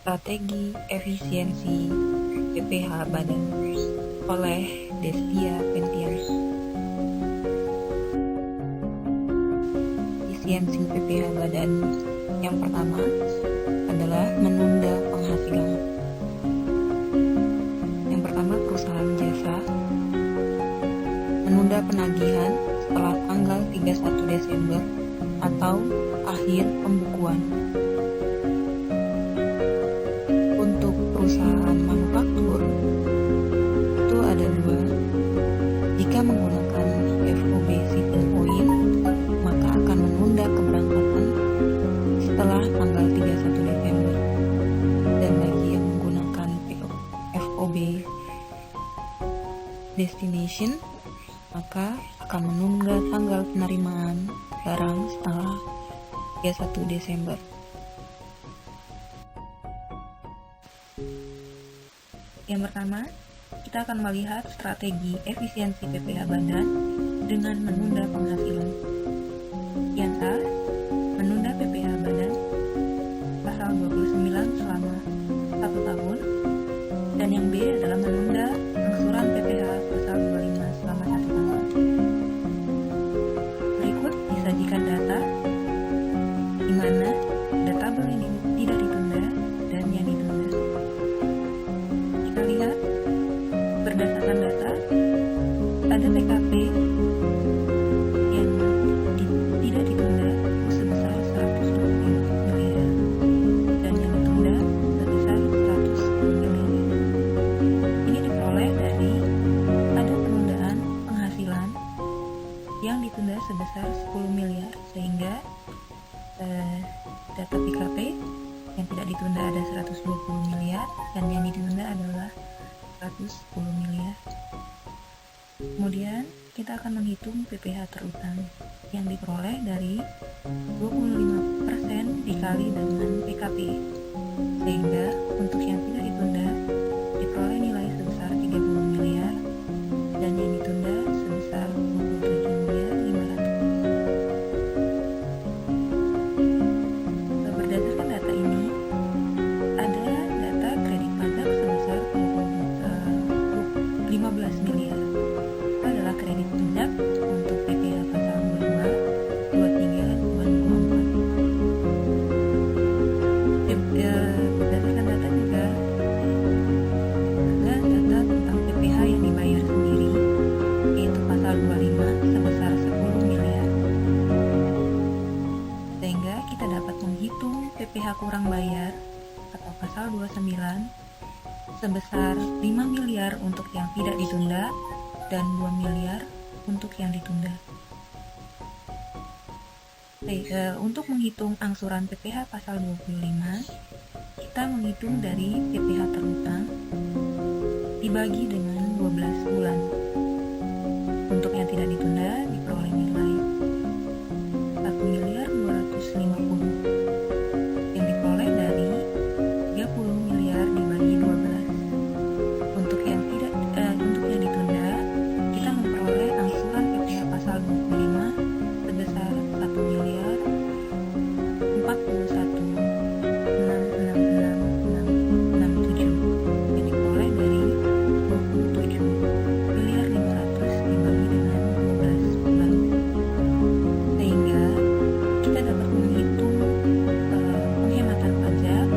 Strategi Efisiensi PPH Badan oleh Destia Pentian. Efisiensi PPH Badan yang pertama adalah menunda penghasilan. Yang pertama, perusahaan jasa menunda penagihan setelah tanggal 31 Desember atau akhir pembukuan. Untuk perusahaan manufaktur itu ada dua. Jika menggunakan FOB shipping point, maka akan menunda keberangkatan setelah tanggal 31 Desember. Dan bagi yang menggunakan FOB destination, maka akan menunda tanggal penerimaan barang setelah 31 Desember. Yang pertama, kita akan melihat strategi efisiensi PPH Badan dengan menunda penghasilan. Yang A, menunda PPH Badan pasal 29 selama 1 tahun, dan yang B adalah menunda angsuran PPH pasal 25 selama 1 tahun. Berikut disajikan data di mana tabel ini tidak ditunda dan yang ditunda. Kita lihat berdasarkan data, ada PKP yang tidak ditunda sebesar 120 miliar dan yang ditunda sebesar 110 miliar. Ini diperoleh dari ada penundaan penghasilan yang ditunda sebesar 10 miliar, sehingga data PKP yang tidak ditunda ada 120 miliar dan yang ditunda adalah 110 miliar. Kemudian kita akan menghitung PPH terutang yang diperoleh dari 25% dikali dengan PKP, sehingga untuk yang tidak ditunda diperoleh nilai sebesar 30 miliar dan yang ditunda sebesar 27 miliar 500. Berdasarkan data ini, ada data kredit pajak sebesar 15 miliar. Itu adalah kredit pajak untuk PPH pasal 25, 23, 24. Berdasarkan data juga ada data tentang PPH yang dibayar sendiri, yaitu pasal 25 sebesar 10 miliar. Sehingga kita dapat menghitung PPH kurang bayar atau pasal 29 sebesar 5 miliar untuk yang tidak ditunda dan 2 miliar untuk yang ditunda. Untuk menghitung angsuran PPH pasal 25, kita menghitung dari PPH terutang dibagi dengan 12 bulan. Untuk yang tidak ditunda diperoleh nilai 1 miliar 250 yang diperoleh dari 30 miliar dibagi 12. Untuk yang ditunda, kita memperoleh angsuran PPH pasal 25 sebesar 1 miliar 41.666.667 yang diperoleh dari 27 miliar 500 dibagi dengan 12 bulan. Sehingga kita dapat menghitung penghematan pajak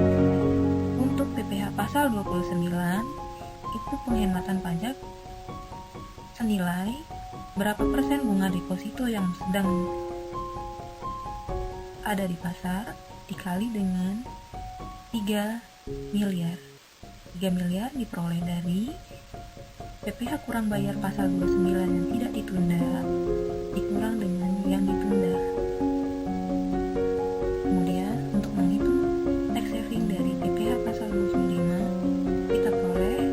untuk PPH pasal 29. Itu penghematan pajak senilai berapa persen bunga deposito yang sedang ada di pasar dikali dengan 3 miliar. 3 miliar diperoleh dari PPh kurang bayar pasal 29 yang tidak ditunda dikurang dengan yang ditunda. Kemudian untuk menghitung tax saving dari PPh pasal 25, kita peroleh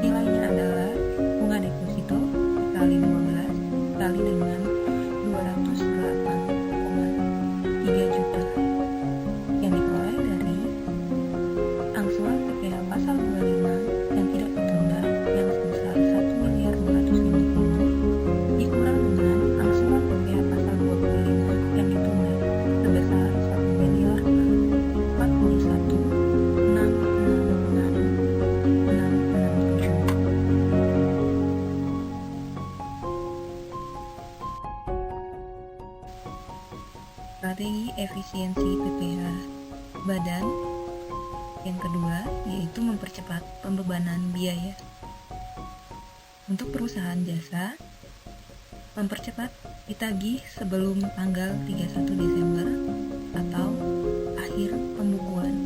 nilainya adalah bunga deposito dikali 12 dikali dengan 208,3 juta yang diperoleh dari angsuran PPh pasal 25 yang tidak ditunda yang sebesar 1.250 dikurang dengan angsuran PPh pasal 25 yang ditunda sebesar 1.441.667. Strategi efisiensi PPh badan yang kedua yaitu mempercepat pembebanan biaya. Untuk perusahaan jasa, mempercepat ditagih sebelum tanggal 31 Desember atau akhir pembukuan.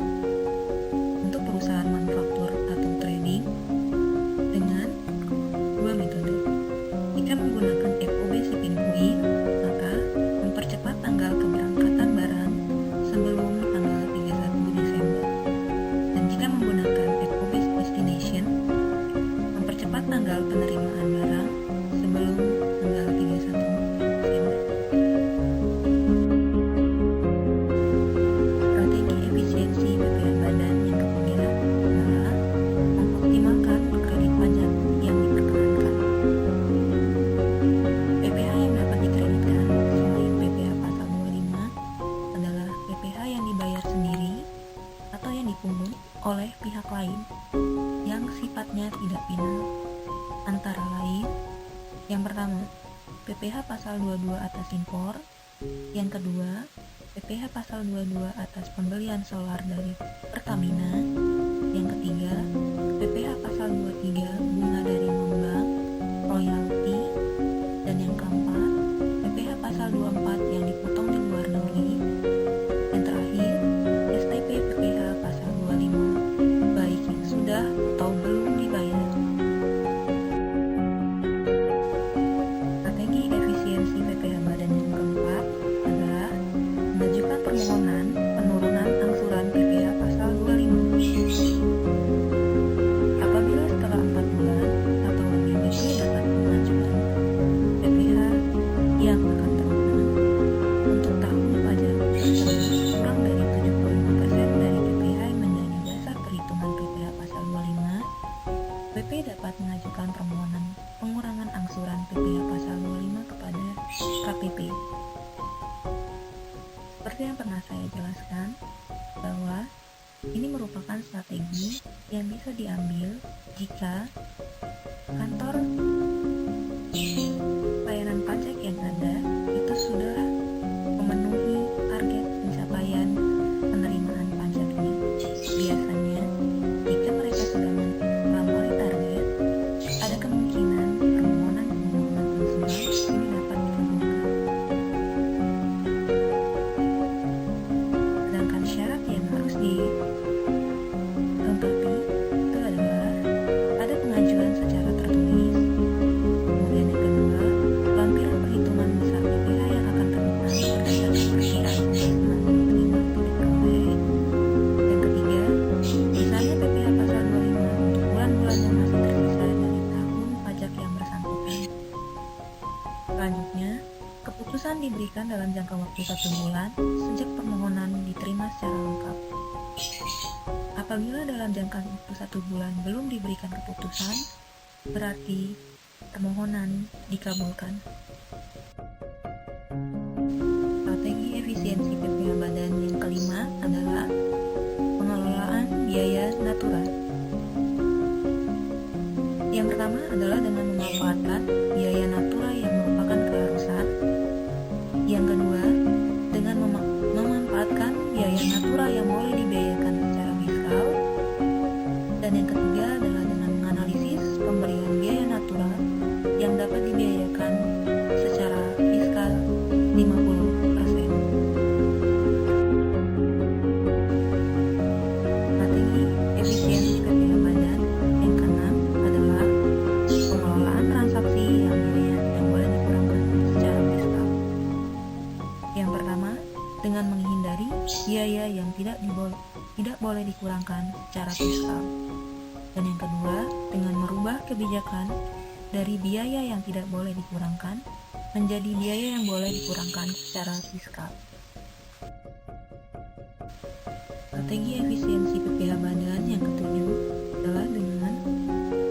Untuk perusahaan manufaktur atau trading dengan dua metode. Jika menggunakan FOB shipping point, maka mempercepat tanggal keberangkatan barang sebelum tanggal 31 Desember. Dan jika menggunakan FOB destination, mempercepat tanggal penerimaan barang sebelum tanggal 31 Desember. Strategi efisiensi PPh badan yang ketiga adalah mengoptimalkan kredit pajak yang diperkenankan. PPh yang dapat dikreditkan selain PPh pasal 25 adalah PPh yang dibayar sendiri atau yang dipungut oleh pihak lain yang sifatnya tidak final, antara lain yang pertama PPh pasal 22 atas impor, yang kedua PPh pasal 22 atas pembelian solar dari Pertamina, yang ketiga PPh pasal 23 bunga dari non-bank, royalti, dan yang keempat PPh pasal 24 yang dipotong di luar negeri, yang terakhir STP PPh pasal 25 baik yang sudah atau belum dibayar. Strategi efisiensi PPh badan yang keempat adalah mengajukan permohonan penurunan angsuran PPh pasal 25. Apabila setelah 4 bulan atau lebih BP dapat mengajukan PPh yang akan terulang untuk tahun pajak tersebut kurang dari 75% dari PPh yang menjadi dasar perhitungan PPh pasal 25, BP dapat mengajukan permohonan pengurangan angsuran PPh pasal 25 kepada KPP. Seperti yang pernah saya jelaskan, bahwa ini merupakan strategi yang bisa diambil jika kantor layanan pajak yang ada itu sudah memenuhi target pencapaian penerimaan pajaknya. Biasanya, jika mereka sudah melampaui target, ada kemungkinan permohonan angsuran ini dapat dikabulkan. Sedangkan syarat yang harus dilengkapi itu adalah ada pengajuan secara tertulis. Kemudian yang kedua, lampiran perhitungan besar PPh yang akan terima berdasarkan perkiraan penghasilan penerima diperoleh. Yang ketiga, misalnya PPh pasal 25 untuk bulan-bulan yang masih tersisa dari tahun pajak yang bersangkutan. Selanjutnya, keputusan diberikan dalam jangka waktu 1 bulan sejak permohonan diterima secara lengkap. Apabila dalam jangka waktu 1 bulan belum diberikan keputusan, berarti permohonan dikabulkan. Strategi efisiensi PPh badan yang kelima adalah pengelolaan biaya natural. Yang pertama adalah dengan memanfaatkan biaya natural yang merupakan keharusan. Yang kedua, dengan memanfaatkan biaya natural yang boleh dibiayakan secara fiskal. Dan yang ketiga adalah dengan menganalisis pemberian biaya natural yang dapat dibiayakan secara fiskal 50%. Strategi efisiensi PPh badan dikurangkan secara fiskal. Dan yang kedua, dengan merubah kebijakan dari biaya yang tidak boleh dikurangkan menjadi biaya yang boleh dikurangkan secara fiskal. Strategi efisiensi PPh Badan yang ketujuh adalah dengan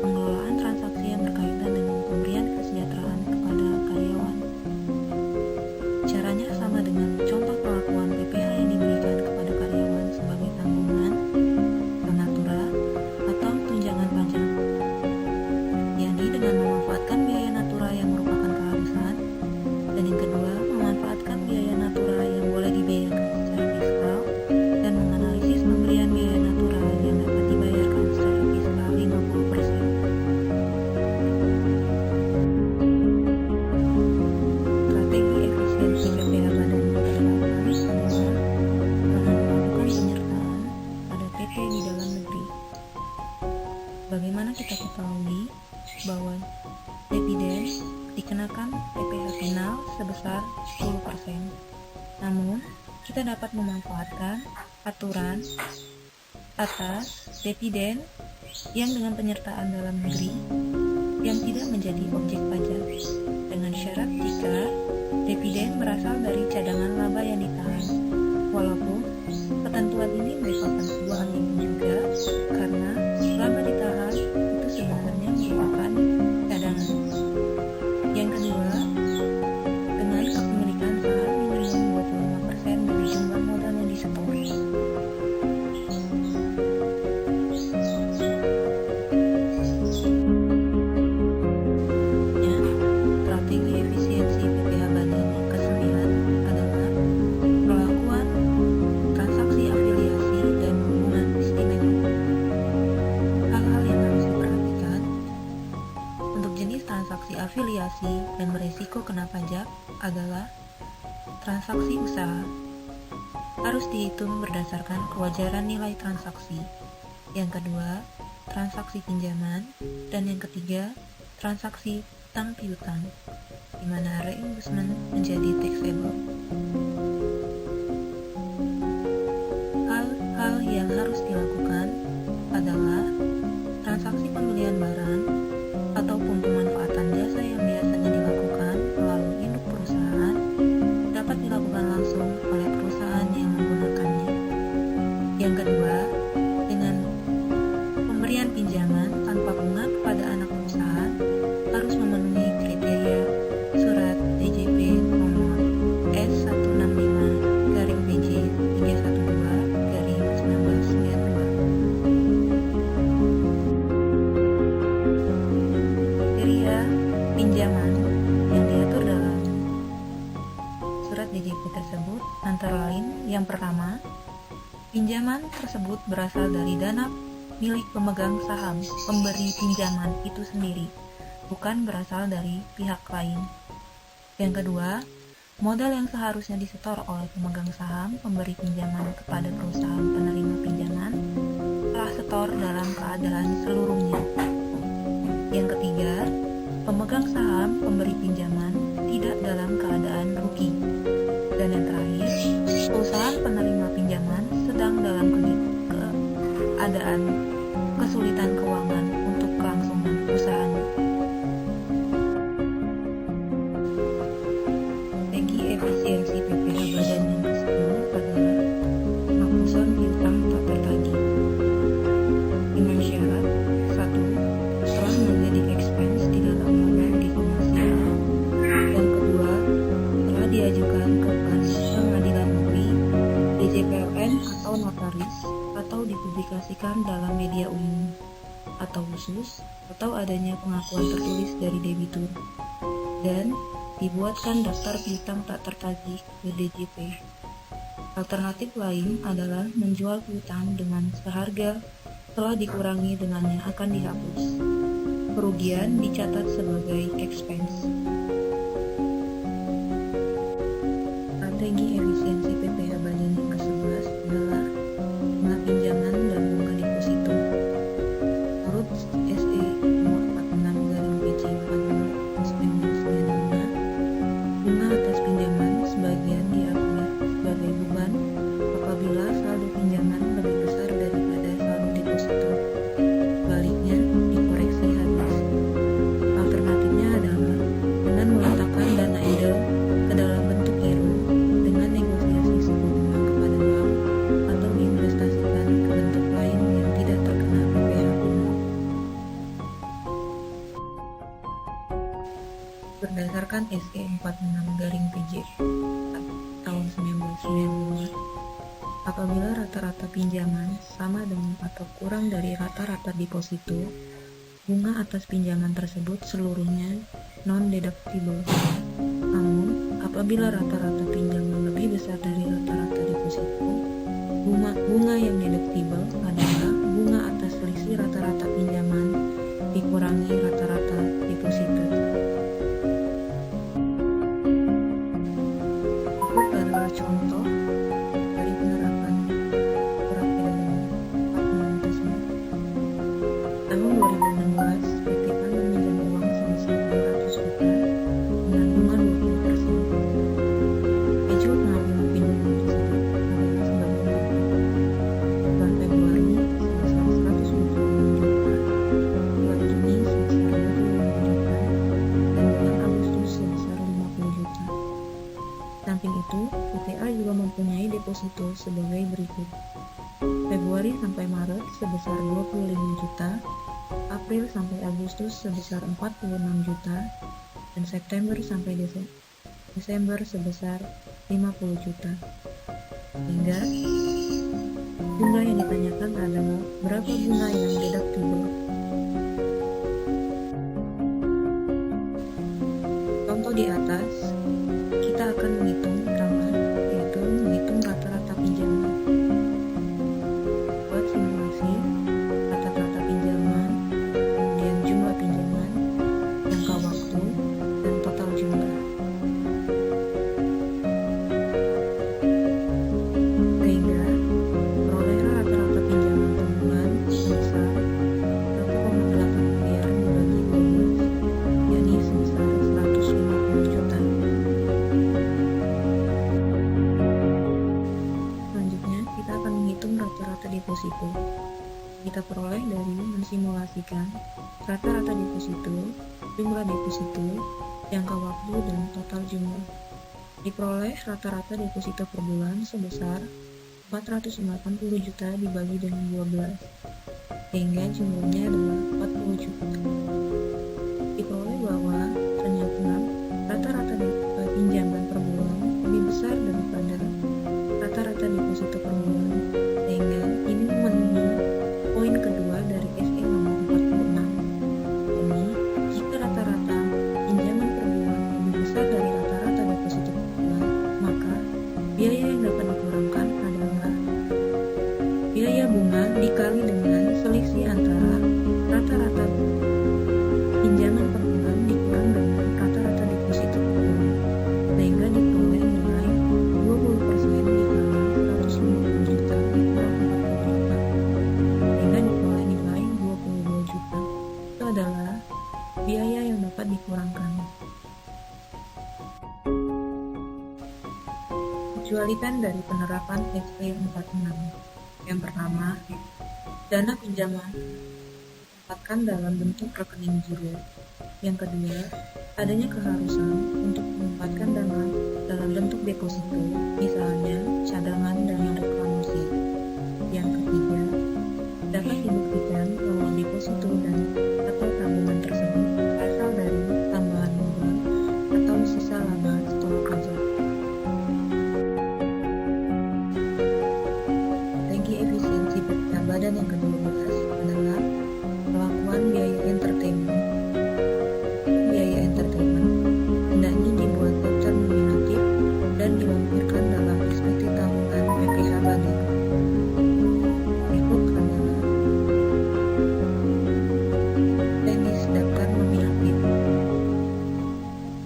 pengelolaan transaksi yang berkaitan dengan pemberian kesejahteraan kepada karyawan. Caranya sama dengan contoh perlakuan PPh yang diberikan kepada karyawan sebagai tanggungan, natura, atau tunjangan pajak, yakni dengan memanfaatkan biaya natura yang merupakan keharusan, dan yang kedua, memanfaatkan biaya natura yang boleh dibiayakan secara fiskal, dan menganalisis pemberian biaya natura yang dapat dibayarkan secara fiskal 50%. Strategi efisiensi PPh Badan yang ke-8 adalah dengan melakukan penyertaan pada PT di dalam negeri. Bagaimana kita ketahui bahwa dividen dikenakan PPh final sebesar 10%. Namun, kita dapat memanfaatkan aturan atas dividen yang dengan penyertaan dalam negeri yang tidak menjadi objek pajak, dengan syarat jika dividen berasal dari cadangan laba yang ditahan. Walaupun ketentuan ini merupakan sebuah angin juga, karena laba ditahan itu sebenarnya merupakan cadangan. Yang kedua, dengan kepemilikan saham minimum 25% dari jumlah modal yang disetor. Strategi efisiensi PPh Badan yang ke-9 adalah perlakuan transaksi afiliasi dan hubungan istimewa. Hal-hal yang harus diperhatikan untuk jenis transaksi afiliasi dan beresiko kena pajak adalah transaksi usaha. Harus dihitung berdasarkan kewajaran nilai transaksi. Yang kedua, transaksi pinjaman. Dan yang ketiga, transaksi utang piutang, di mana reimbursement menjadi taxable. Hal-hal yang harus dilakukan adalah transaksi pembelian barang ataupun pemanfaatan jasa yang biasanya dilakukan melalui induk perusahaan dapat dilakukan langsung oleh perusahaan yang menggunakannya. Yang kedua, dengan pemberian pinjaman tanpa bunga kepada anak perusahaan harus memenuhi kriteria surat DJP nomor S165/PJ 312/1992. Kriteria pinjaman yang diatur dalam surat DJP tersebut antara lain: yang pertama, pinjaman tersebut berasal dari dana milik pemegang saham pemberi pinjaman itu sendiri, bukan berasal dari pihak lain. Yang kedua, modal yang seharusnya disetor oleh pemegang saham pemberi pinjaman kepada perusahaan penerima pinjaman telah setor dalam keadaan seluruhnya. Yang ketiga, pemegang saham pemberi pinjaman tidak dalam keadaan rugi. Dan yang terakhir, perusahaan penerima pinjaman sedang dalam keadaan kesulitan keuangan untuk kelangsungan usahanya. Strategi efisiensi PPh Badan yang ke-10 adalah penghapusan piutang tak tertagih dengan syarat: 1. Telah menjadi expense di dalam modal di komersial. Yang kedua, telah diajukan ke pengadilan negeri, DJPLN atau notaris, atau dipublikasikan dalam media umum atau khusus, atau adanya pengakuan tertulis dari debitur, dan dibuatkan daftar piutang tak tertagih ke DJP. Alternatif lain adalah menjual piutang dengan seharga telah dikurangi dengan yang akan dihapus. Kerugian dicatat sebagai expense. Strategi efisiensi PPh Badan yang ke-11 adalah bunga pinjaman dan bunga deposito. Menurut SE nomor 46/PJ 42/1995, bunga atas pinjaman sebagian diakui sebagai beban apabila saldo pinjaman lebih besar daripada berdasarkan SE 46-PJ tahun 1992. Apabila rata-rata pinjaman sama dengan atau kurang dari rata-rata deposito, bunga atas pinjaman tersebut seluruhnya non-deductible. Namun, apabila rata-rata pinjaman lebih besar dari rata-rata deposito, bunga yang deductible adalah bunga atas selisih rata-rata pinjaman dikurangi rata-rata deposito. Berikut adalah contoh dari penerapan surat edaran 46 tersebut. Tahun 2016, PT PAN meminjam uang sebesar 200 juta dengan bunga 20%. Schedule pengambilan pinjaman tersebut adalah sebagai berikut. Bulan Februari sebesar 125 juta, bulan Juni sebesar 25 juta, dan bulan Agustus sebesar 50 juta. Samping itu, PTA juga mempunyai deposito sebagai berikut. Februari sampai Maret sebesar 25 juta, April sampai Agustus sebesar 46 juta, dan September sampai Desember sebesar 50 juta. Hingga jumlah yang ditanyakan adalah berapa bunga yang deductible. Contoh di atas, kita akan menghitung pertama, yaitu menghitung rata-rata pinjaman. Buat simulasi rata-rata pinjaman, kemudian jumlah pinjaman, jangka waktu, dan total jumlah. Sehingga perolehan rata-rata pinjaman per bulan sebesar 1,8 miliar dibagi 12, yakni sebesar 150 juta. Selanjutnya, kita akan menghitung rata-rata deposito. Kita peroleh dari mensimulasikan rata-rata deposito, jumlah deposito, jangka waktu, dan total jumlah. Diperoleh rata-rata deposito per bulan sebesar 480 juta dibagi dengan 12, sehingga jumlahnya adalah 40 juta. Diperoleh bahwa ternyata rata-rata pinjaman per bulan lebih besar daripada rata-rata deposito per bulan, sehingga ini memenuhi poin kedua dari SE nomor 46. Jadi, jika rata-rata pinjaman per bulan lebih besar dari rata-rata deposito per bulan, maka biaya yang dapat dikurangkan adalah biaya bunga dikali dengan selisih antara rata-rata pinjaman per bulan dikurang dengan rata-rata deposito per bulan, sehingga diperoleh nilai 20% dikali 150 juta dikurang 40 juta, sehingga diperoleh nilai 22 juta. Itu adalah biaya yang dapat dikurangkan. Kecualian dari penerapan SE 46. Yang pertama, dana pinjaman ditempatkan dalam bentuk rekening giro. Yang kedua, adanya keharusan untuk menempatkan dana dalam bentuk deposito, misalnya cadangan dana reklamasi. Yang ketiga, dapat dibuktikan bahwa deposito dan atau tabungan tersebut berasal dari tambahan modal atau sisa laba setelah pajak. Strategi efisiensi PPh Badan yang ke-12 adalah pelakuan biaya entertainment. Biaya entertainment hendaknya dibuat daftar nominatif dan dilampirkan dalam SPT tahunan PPh Badan. Berikut adalah teknis daftar nominatif.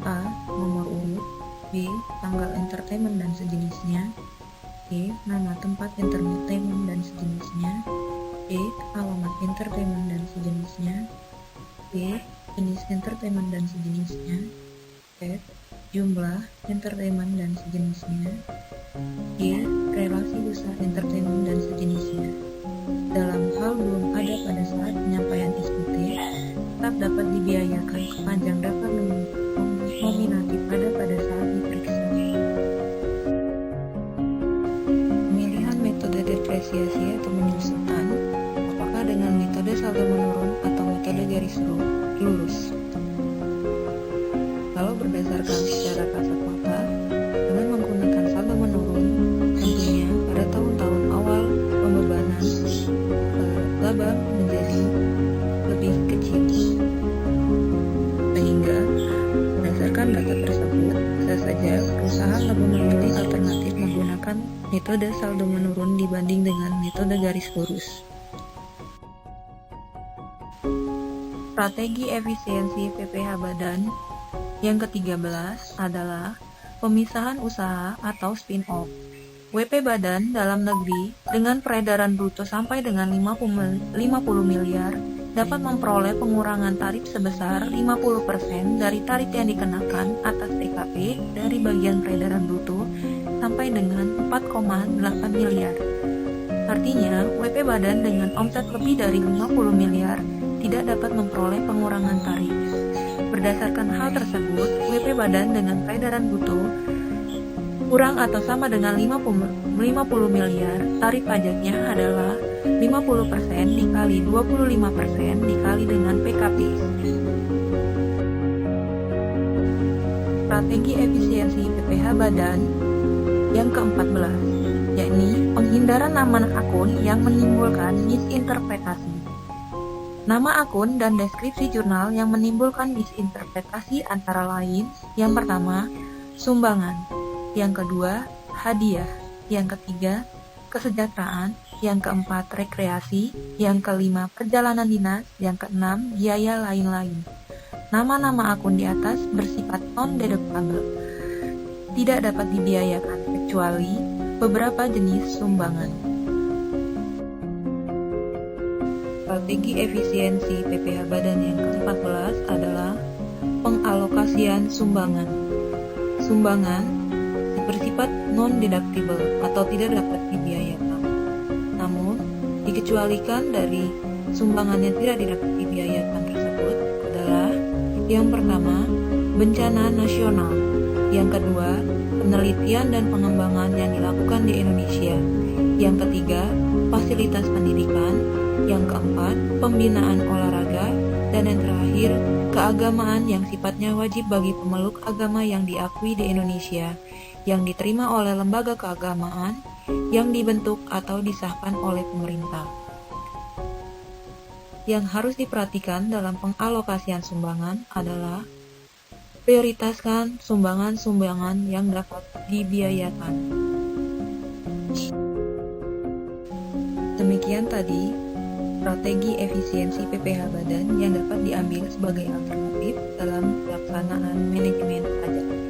A. Nomor urut. B. Tanggal entertainment dan sejenisnya. C. Nama tempat entertainment dan sejenisnya. D. Alamat entertainment dan sejenisnya. D. Jenis entertainment dan sejenisnya. E. Jumlah entertainment dan sejenisnya. G. Relasi besar entertainment dan sejenisnya. Dalam hal belum ada pada saat penyampaian SPT, tetap dapat dibiayakan kepanjang daftar nominatif ada pada saat diperiksa. Pemilihan metode depresiasi atau penyusutan, apakah dengan metode saldo menurun atau metode garis lurus. Kalau berdasarkan secara kasat mata dengan menggunakan saldo menurun. Tentunya pada tahun-tahun awal pembebanan laba menjadi lebih kecil, sehingga berdasarkan data tersebut bisa saja perusahaan lebih memilih alternatif menggunakan metode saldo menurun dibanding dengan metode garis lurus. Strategi efisiensi PPh Badan yang ke-13 adalah pemisahan usaha atau spin-off. WP Badan dalam negeri dengan peredaran bruto sampai dengan 50 miliar dapat memperoleh pengurangan tarif sebesar 50% dari tarif yang dikenakan atas TKP dari bagian peredaran bruto sampai dengan 4,8 miliar. Artinya, WP Badan dengan omset lebih dari 50 miliar tidak dapat memperoleh pengurangan tarif. Berdasarkan hal tersebut, WP Badan dengan peredaran bruto kurang atau sama dengan 50 miliar, tarif pajaknya adalah 50% dikali 25% dikali dengan PKP. Strategi efisiensi PPh Badan yang ke-14, yakni penghindaran nama akun yang menimbulkan misinterpretasi. Nama akun dan deskripsi jurnal yang menimbulkan misinterpretasi antara lain: yang pertama, sumbangan; yang kedua, hadiah; yang ketiga, kesejahteraan; yang keempat, rekreasi; yang kelima, perjalanan dinas; yang keenam, biaya lain-lain. Nama-nama akun di atas bersifat non-deductible, tidak dapat dibiayakan kecuali beberapa jenis sumbangan. Strategi efisiensi PPh Badan yang ke-14 adalah pengalokasian sumbangan. Sumbangan bersifat non-deductible atau tidak dapat dibiayakan. Namun, dikecualikan dari sumbangan yang tidak dapat dibiayakan tersebut adalah: yang pertama, bencana nasional; yang kedua, penelitian dan pengembangan yang dilakukan di Indonesia; yang ketiga, fasilitas pendidikan; yang keempat, pembinaan olahraga; dan yang terakhir, keagamaan yang sifatnya wajib bagi pemeluk agama yang diakui di Indonesia, yang diterima oleh lembaga keagamaan, yang dibentuk atau disahkan oleh pemerintah. Yang harus diperhatikan dalam pengalokasian sumbangan adalah prioritaskan sumbangan-sumbangan yang dapat dibiayakan. Demikian tadi strategi efisiensi PPh Badan yang dapat diambil sebagai alternatif dalam pelaksanaan manajemen pajak.